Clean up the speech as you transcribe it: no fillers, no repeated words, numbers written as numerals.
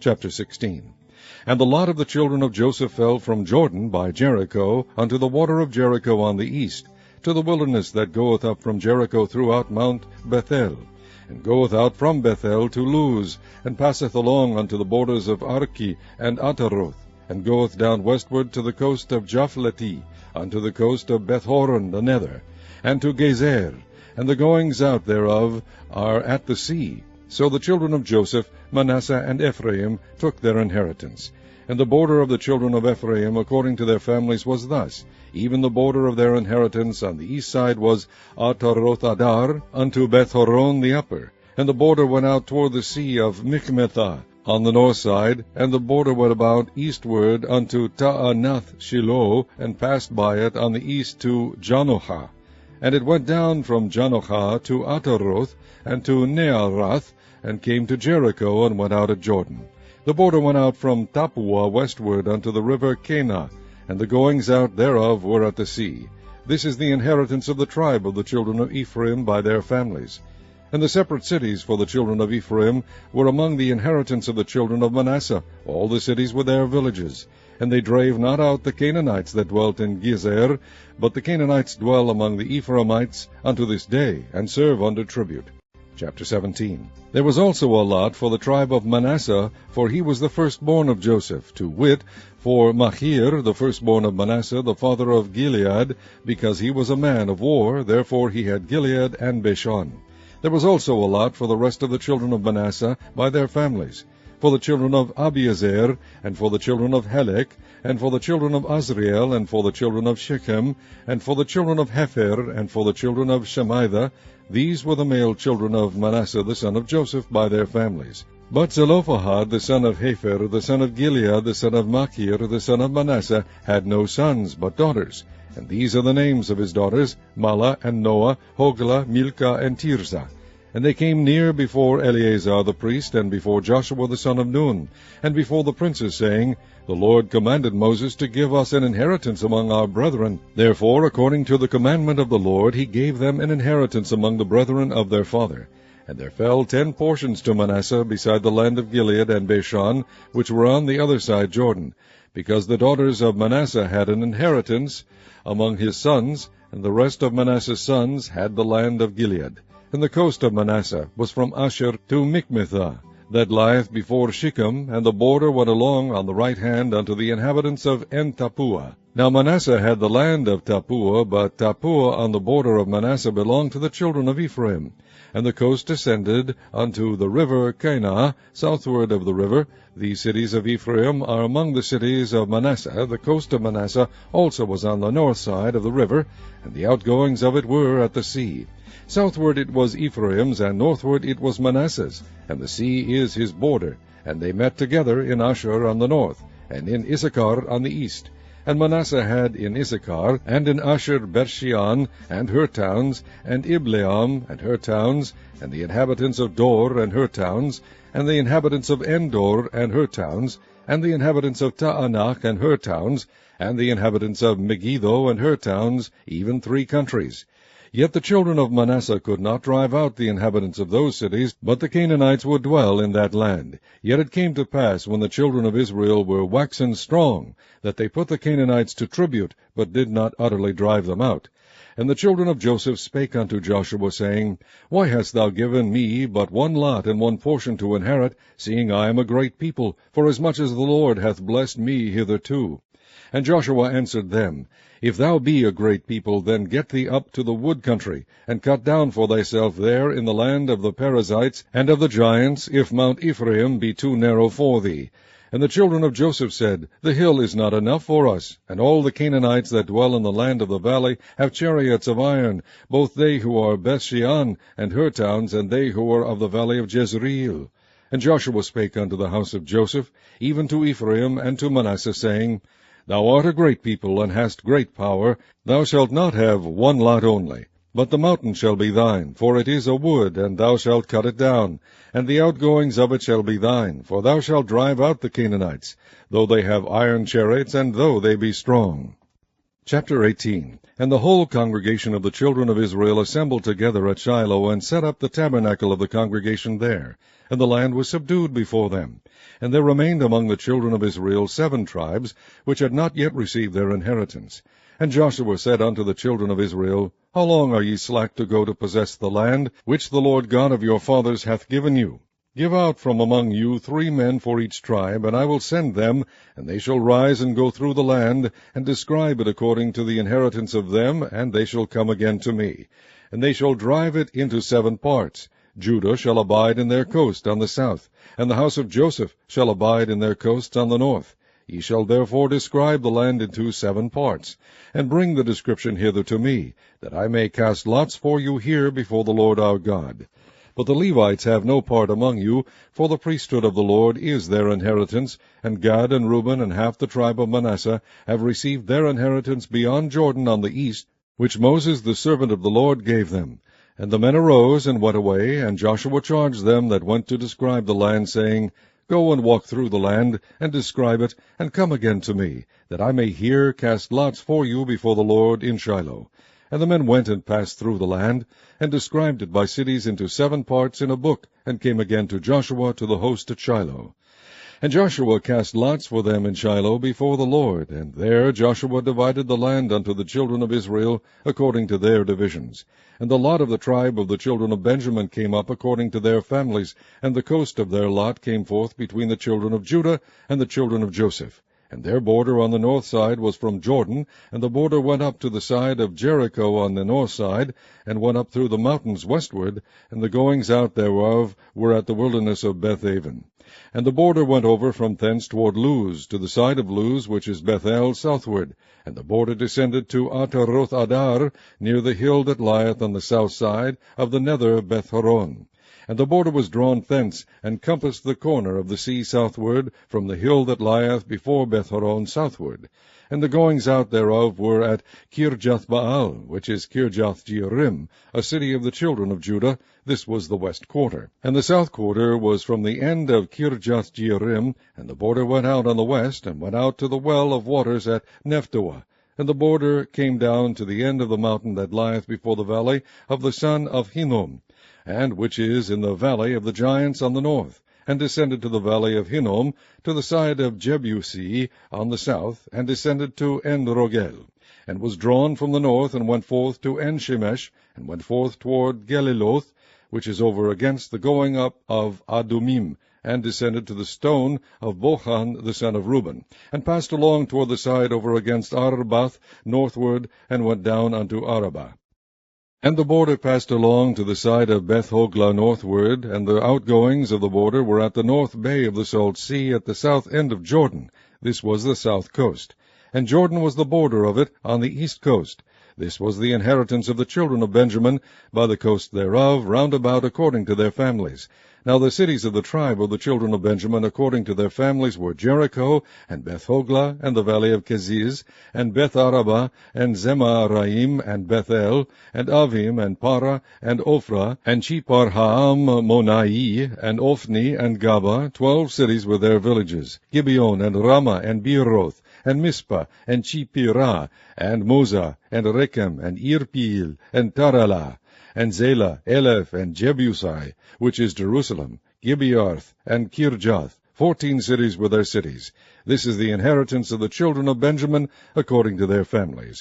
Chapter 16. And the lot of the children of Joseph fell from Jordan by Jericho unto the water of Jericho on the east, to the wilderness that goeth up from Jericho throughout Mount Bethel, and goeth out from Bethel to Luz, and passeth along unto the borders of Arki and Ataroth, and goeth down westward to the coast of Japhleti, unto the coast of Bethhoron the nether, and to Gezer, and the goings out thereof are at the sea. So the children of Joseph, Manasseh, and Ephraim took their inheritance. And the border of the children of Ephraim according to their families was thus. Even the border of their inheritance on the east side was Ataroth-adar unto Beth-horon the upper. And the border went out toward the sea of Michmethah on the north side, and the border went about eastward unto Taanath-shiloh, and passed by it on the east to Janohah. And it went down from Janohah to Ataroth, and to Nearath, and came to Jericho, and went out at Jordan. The border went out from Tappuah westward unto the river Kanah, and the goings out thereof were at the sea. This is the inheritance of the tribe of the children of Ephraim by their families. And the separate cities for the children of Ephraim were among the inheritance of the children of Manasseh, all the cities with their villages. And they drave not out the Canaanites that dwelt in Gezer, but the Canaanites dwell among the Ephraimites unto this day, and serve under tribute. Chapter 17. There was also a lot for the tribe of Manasseh, for he was the firstborn of Joseph, to wit, for Machir, the firstborn of Manasseh, the father of Gilead, because he was a man of war, therefore he had Gilead and Bashan. There was also a lot for the rest of the children of Manasseh by their families, for the children of Abiezer, and for the children of Helek, and for the children of Azriel, and for the children of Shechem, and for the children of Hepher, and for the children of Shemida. These were the male children of Manasseh the son of Joseph by their families. But Zelophehad the son of Hepher, the son of Gilead, the son of Machir, the son of Manasseh, had no sons, but daughters. And these are the names of his daughters, Mahlah, and Noah, Hoglah, Milcah, and Tirzah. And they came near before Eleazar the priest, and before Joshua the son of Nun, and before the princes, saying, The Lord commanded Moses to give us an inheritance among our brethren. Therefore, according to the commandment of the Lord, he gave them an inheritance among the brethren of their father. And there fell 10 portions to Manasseh, beside the land of Gilead and Bashan, which were on the other side Jordan, because the daughters of Manasseh had an inheritance among his sons, and the rest of Manasseh's sons had the land of Gilead. And the coast of Manasseh was from Asher to Michmethah, that lieth before Shechem, and the border went along on the right hand unto the inhabitants of En-tappuah. Now Manasseh had the land of Tappuah, but Tappuah on the border of Manasseh belonged to the children of Ephraim. And the coast descended unto the river Kanah, southward of the river. The cities of Ephraim are among the cities of Manasseh. The coast of Manasseh also was on the north side of the river, and the outgoings of it were at the sea. Southward it was Ephraim's, and northward it was Manasseh's, and the sea is his border. And they met together in Asher on the north, and in Issachar on the east. And Manasseh had in Issachar, and in Asher Bershean, and her towns, and Ibleam, and her towns, and the inhabitants of Dor, and her towns, and the inhabitants of Endor, and her towns, and the inhabitants of Taanach, and her towns, and the inhabitants of Megiddo, and her towns, even 3 countries. Yet the children of Manasseh could not drive out the inhabitants of those cities, but the Canaanites would dwell in that land. Yet it came to pass, when the children of Israel were waxen strong, that they put the Canaanites to tribute, but did not utterly drive them out. And the children of Joseph spake unto Joshua, saying, Why hast thou given me but 1 lot and 1 portion to inherit, seeing I am a great people, forasmuch as the Lord hath blessed me hitherto? And Joshua answered them, If thou be a great people, then get thee up to the wood country, and cut down for thyself there in the land of the Perizzites and of the giants, if Mount Ephraim be too narrow for thee. And the children of Joseph said, The hill is not enough for us, and all the Canaanites that dwell in the land of the valley have chariots of iron, both they who are Bethshean and her towns, and they who are of the valley of Jezreel. And Joshua spake unto the house of Joseph, even to Ephraim and to Manasseh, saying, Thou art a great people, and hast great power. Thou shalt not have 1 lot only. But the mountain shall be thine, for it is a wood, and thou shalt cut it down. And the outgoings of it shall be thine, for thou shalt drive out the Canaanites, though they have iron chariots, and though they be strong. Chapter 18. And the whole congregation of the children of Israel assembled together at Shiloh, and set up the tabernacle of the congregation there. And the land was subdued before them. And there remained among the children of Israel 7 tribes, which had not yet received their inheritance. And Joshua said unto the children of Israel, How long are ye slack to go to possess the land, which the Lord God of your fathers hath given you? Give out from among you 3 men for each tribe, and I will send them, and they shall rise and go through the land, and describe it according to the inheritance of them, and they shall come again to me. And they shall drive it into 7 parts. Judah shall abide in their coast on the south, and the house of Joseph shall abide in their coasts on the north. Ye shall therefore describe the land into 7 parts, and bring the description hither to me, that I may cast lots for you here before the Lord our God. But the Levites have no part among you, for the priesthood of the Lord is their inheritance, and Gad and Reuben and half the tribe of Manasseh have received their inheritance beyond Jordan on the east, which Moses the servant of the Lord gave them. And the men arose and went away, and Joshua charged them that went to describe the land, saying, Go and walk through the land, and describe it, and come again to me, that I may here cast lots for you before the Lord in Shiloh. And the men went and passed through the land, and described it by cities into 7 parts in a book, and came again to Joshua to the host at Shiloh. And Joshua cast lots for them in Shiloh before the Lord, and there Joshua divided the land unto the children of Israel according to their divisions. And the lot of the tribe of the children of Benjamin came up according to their families, and the coast of their lot came forth between the children of Judah and the children of Joseph. And their border on the north side was from Jordan, and the border went up to the side of Jericho on the north side, and went up through the mountains westward, and the goings out thereof were at the wilderness of Bethaven. And the border went over from thence toward Luz, to the side of Luz, which is Bethel, southward. And the border descended to Ataroth Adar, near the hill that lieth on the south side of the nether Beth-horon. And the border was drawn thence, and compassed the corner of the sea southward, from the hill that lieth before Beth-horon southward. And the goings out thereof were at Kirjath-baal, which is Kirjath-jearim, a city of the children of Judah. This was the west quarter. And the south quarter was from the end of Kirjath-jearim, and the border went out on the west, and went out to the well of waters at Nephtoah. And the border came down to the end of the mountain that lieth before the valley of the son of Hinnom, and which is in the valley of the giants on the north, and descended to the valley of Hinnom, to the side of Jebusi on the south, and descended to En-rogel, and was drawn from the north, and went forth to En-shemesh, and went forth toward Geliloth, which is over against the going up of Adumim, and descended to the stone of Bochan the son of Reuben, and passed along toward the side over against Arbath northward, and went down unto Arabah. And the border passed along to the side of Beth-hoglah northward, and the outgoings of the border were at the north bay of the salt sea, at the south end of Jordan. This was the south coast. And Jordan was the border of it on the east coast. This was the inheritance of the children of Benjamin, by the coast thereof, round about according to their families. Now the cities of the tribe of the children of Benjamin according to their families were Jericho, and Beth-hoglah, and the valley of Keziz, and Beth-arabah, and Zemaraim, and Bethel, and Avim, and Parah, and Ophrah, and Cheparhaam-monai, and Ophni, and Gaba, 12 cities with their villages, Gibeon, and Ramah, and Beeroth, and Mizpah, and Chipirah, and Moza, and Rechem, and Irpeel, and Taralah, and Zelah, Eleph, and Jebusai, which is Jerusalem, Gibearth, and Kirjath, 14 cities with their cities. This is the inheritance of the children of Benjamin according to their families.